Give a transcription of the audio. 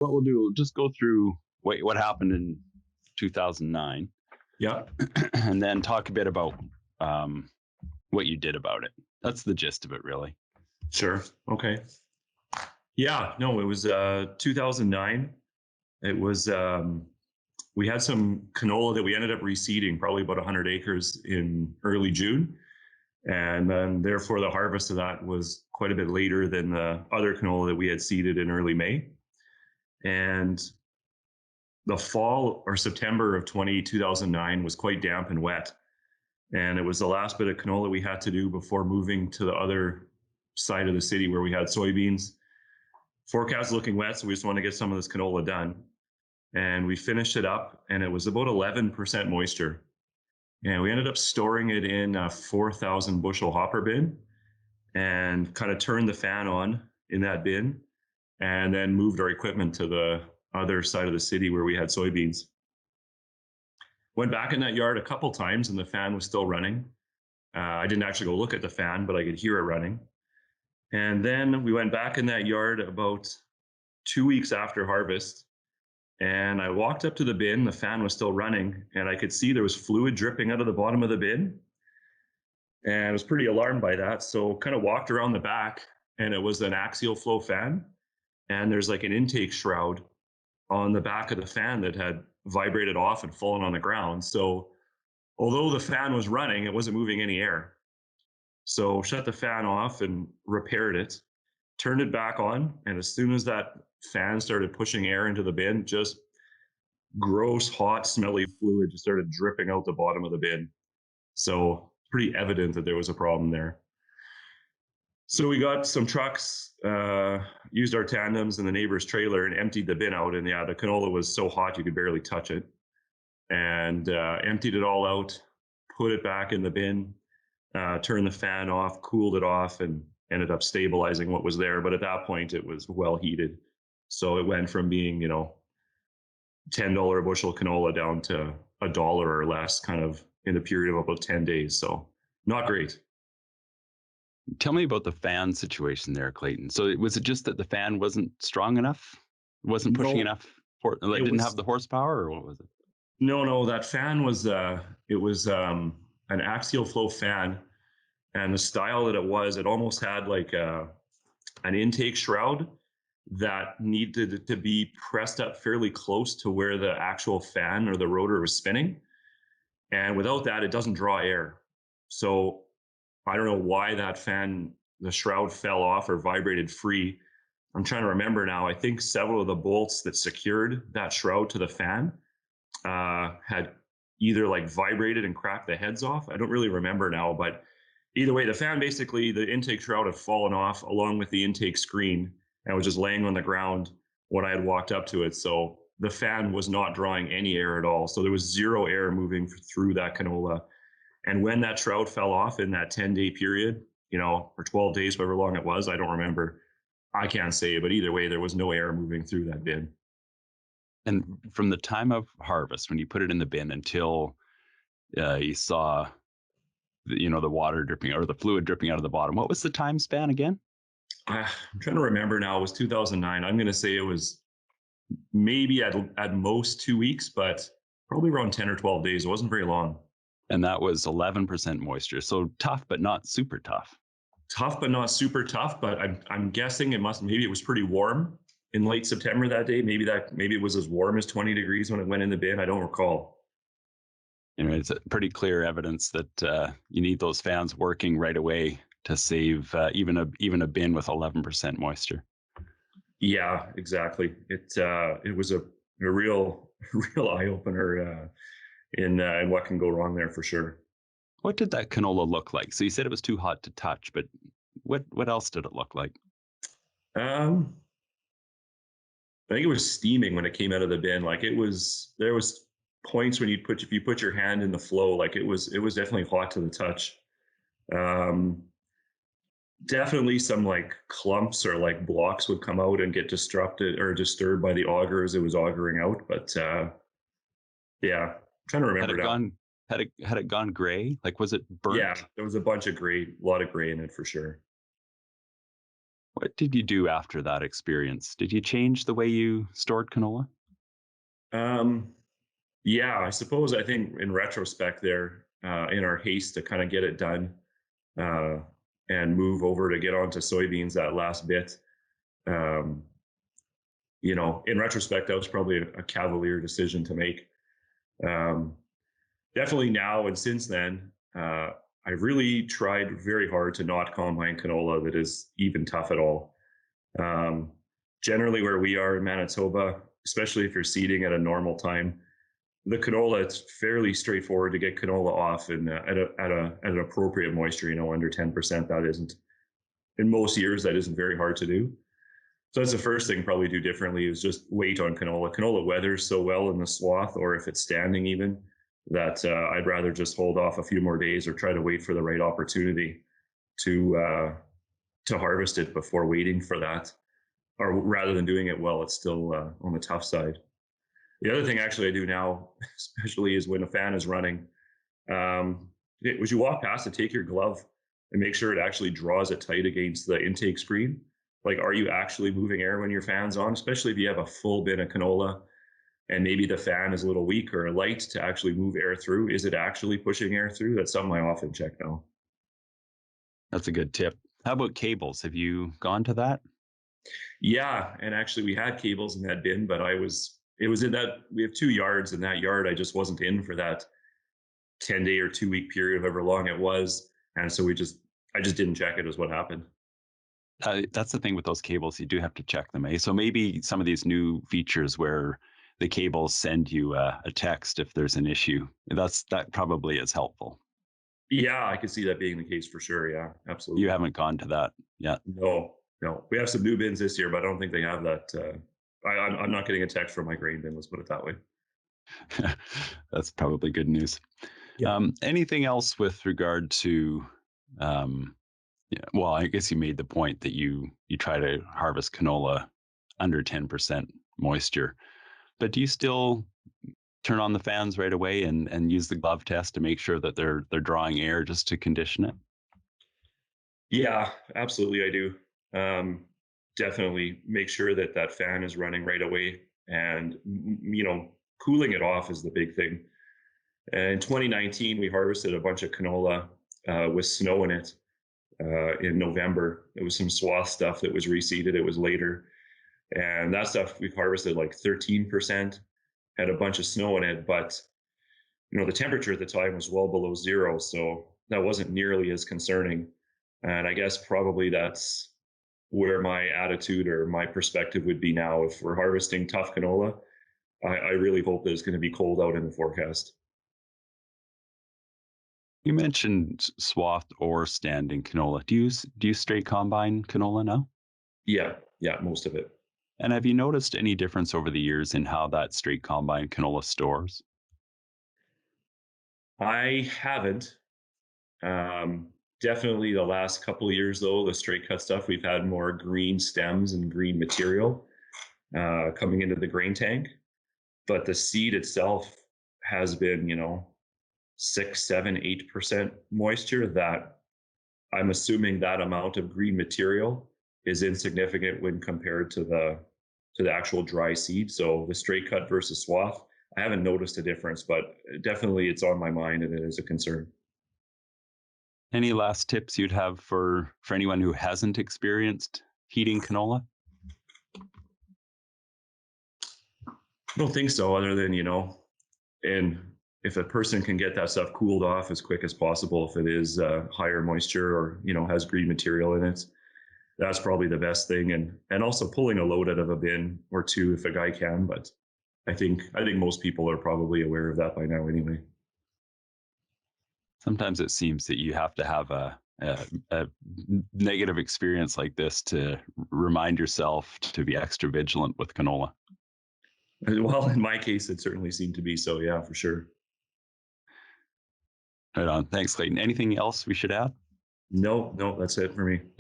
What we'll do, we'll just go through what happened in 2009 Yeah, and then talk a bit about what you did about it. That's the gist of it, really. sure. Okay. Yeah, no, it was 2009. It was we had some canola that we ended up reseeding, probably about 100 acres in early June, and then therefore the harvest of that was quite a bit later than the other canola that we had seeded in early May. And the fall or September of 2009 was quite damp and wet. And it was the last bit of canola we had to do before moving to the other side of the city where we had soybeans. Forecast looking wet, so we just want to get some of this canola done. And we finished it up, and it was about 11% moisture. And we ended up storing it in a 4,000 bushel hopper bin and kind of turned the fan on in that bin and then moved our equipment to the other side of the city where we had soybeans. Went back in that yard a couple times and the fan was still running. I didn't actually go look at the fan, but I could hear it running. And then we went back in that yard about 2 weeks after harvest. And I walked up to the bin, the fan was still running, and I could see there was fluid dripping out of the bottom of the bin. And I was pretty alarmed by that. So kind of walked around the back, and it was an axial flow fan. And there's like an intake shroud on the back of the fan that had vibrated off and fallen on the ground. So although the fan was running, it wasn't moving any air. So shut the fan off and repaired it, turned it back on. And as soon as that fan started pushing air into the bin, just gross, hot, smelly fluid just started dripping out the bottom of the bin. So pretty evident that there was a problem there. So we got some trucks, used our tandems in the neighbor's trailer and emptied the bin out. And yeah, the canola was so hot you could barely touch it. And emptied it all out, put it back in the bin, turned the fan off, cooled it off, and ended up stabilizing what was there. But at that point, it was well heated. So it went from being, $10 a bushel canola down to $1 or less kind of in a period of about 10 days. So not great. Tell me about the fan situation there, Clayton. So was it just that the fan wasn't strong enough? Wasn't pushing No, enough? Like didn't have the horsepower, or what was it? no, that fan was, it was an axial flow fan. And the style that it was, it almost had like an intake shroud that needed to be pressed up fairly close to where the actual fan or the rotor was spinning. And without that, it doesn't draw air. So I don't know why that fan, the shroud fell off or vibrated free. I'm trying to remember now. I think several of the bolts that secured that shroud to the fan had either like vibrated and cracked the heads off. I don't really remember now, but either way, the fan basically, the intake shroud had fallen off along with the intake screen and was just laying on the ground when I had walked up to it. So the fan was not drawing any air at all. So there was zero air moving through that canola. And when that shroud fell off in that 10-day period, or 12 days, however long it was, I don't remember. I can't say, but either way, there was no air moving through that bin. And from the time of harvest, when you put it in the bin until you saw, the water dripping or the fluid dripping out of the bottom, what was the time span again? I'm trying to remember now. It was 2009. I'm going to say it was maybe at most 2 weeks, but probably around 10 or 12 days. It wasn't very long. And that was 11% moisture. So tough, but not super tough. Tough, but not super tough. But I'm guessing maybe it was pretty warm in late September that day. Maybe it was as warm as 20 degrees when it went in the bin. I don't recall. It's pretty clear evidence that you need those fans working right away to save even a bin with 11% moisture. Yeah, exactly. It was a real eye opener in what can go wrong there for sure. What did that canola look like? So you said it was too hot to touch, but what else did it look like? Um, I think it was steaming when it came out of the bin. Like there was points when if you put your hand in the flow, like it was definitely hot to the touch. Um, Definitely some like clumps or like blocks would come out and get disrupted or disturbed by the auger as it was augering out. But yeah, I'm trying to remember now. Had it gone gray? Like was it burnt? Yeah, there was a lot of gray in it for sure. What did you do after that experience? Did you change the way you stored canola? Um, yeah, I suppose I think in retrospect there, in our haste to kind of get it done, uh, and move over to get onto soybeans that last bit, um, in retrospect, that was probably a cavalier decision to make. Um, Definitely now and since then, I really tried very hard to not combine canola that is even tough at all. Um, Generally, where we are in Manitoba, especially if you're seeding at a normal time, the canola, it's fairly straightforward to get canola off and at an appropriate moisture, under 10%. That isn't in most years, that isn't very hard to do. So that's the first thing probably do differently is just wait on canola. Canola weathers so well in the swath, or if it's standing even, that I'd rather just hold off a few more days or try to wait for the right opportunity to uh, to harvest it before waiting for that, or rather than doing it while it's still on the tough side. The other thing actually I do now, especially is when a fan is running, as you walk past it, take your glove and make sure it actually draws it tight against the intake screen. Like, are you actually moving air when your fan's on? Especially if you have a full bin of canola and maybe the fan is a little weak or light to actually move air through. Is it actually pushing air through? That's something I often check now. That's a good tip. How about cables? Have you gone to that? Yeah, and actually we had cables in that bin, but it was in that we have 2 yards in that yard. I just wasn't in for that 10-day or 2 week period, however long it was. And so I just didn't check it is what happened. That's the thing with those cables. You do have to check them. So maybe some of these new features where the cables send you a text if there's an issue. That probably is helpful. Yeah, I could see that being the case for sure. Yeah, You absolutely. haven't gone to that yet. No, no. We have some new bins this year, but I don't think they have that. I'm not getting a text from my grain bin. Let's put it that way. That's probably good news. Yeah. Anything else with regard to yeah, well, I guess you made the point that you try to harvest canola under 10% moisture. But do you still turn on the fans right away and use the glove test to make sure that they're drawing air just to condition it? Yeah, absolutely. I do. Um, Definitely make sure that that fan is running right away, and cooling it off is the big thing. And in 2019, we harvested a bunch of canola with snow in it in November. It was some swath stuff that was reseeded. It was later, and that stuff we harvested like 13%, had a bunch of snow in it, but the temperature at the time was well below zero, so that wasn't nearly as concerning. And I guess probably that's where my attitude or my perspective would be now. If we're harvesting tough canola, I really hope that it's going to be cold out in the forecast. You mentioned swath or standing canola. Do you straight combine canola now? Yeah, yeah, most of it. And have you noticed any difference over the years in how that straight combine canola stores? I haven't. Definitely the last couple of years, though, the straight cut stuff, we've had more green stems and green material coming into the grain tank. But the seed itself has been, 6, 7, 8% moisture. That I'm assuming that amount of green material is insignificant when compared to the actual dry seed. So the straight cut versus swath, I haven't noticed a difference, but definitely it's on my mind and it is a concern. Any last tips you'd have for anyone who hasn't experienced heating canola? I don't think so, other than, and if a person can get that stuff cooled off as quick as possible, if it is higher moisture or, has green material in it, that's probably the best thing. And also pulling a load out of a bin or two if a guy can. But I think most people are probably aware of that by now anyway. Sometimes it seems that you have to have a negative experience like this to remind yourself to be extra vigilant with canola. Well, in my case, it certainly seemed to be so. Yeah, for sure. Right on. Thanks, Clayton. Anything else we should add? No, no, that's it for me.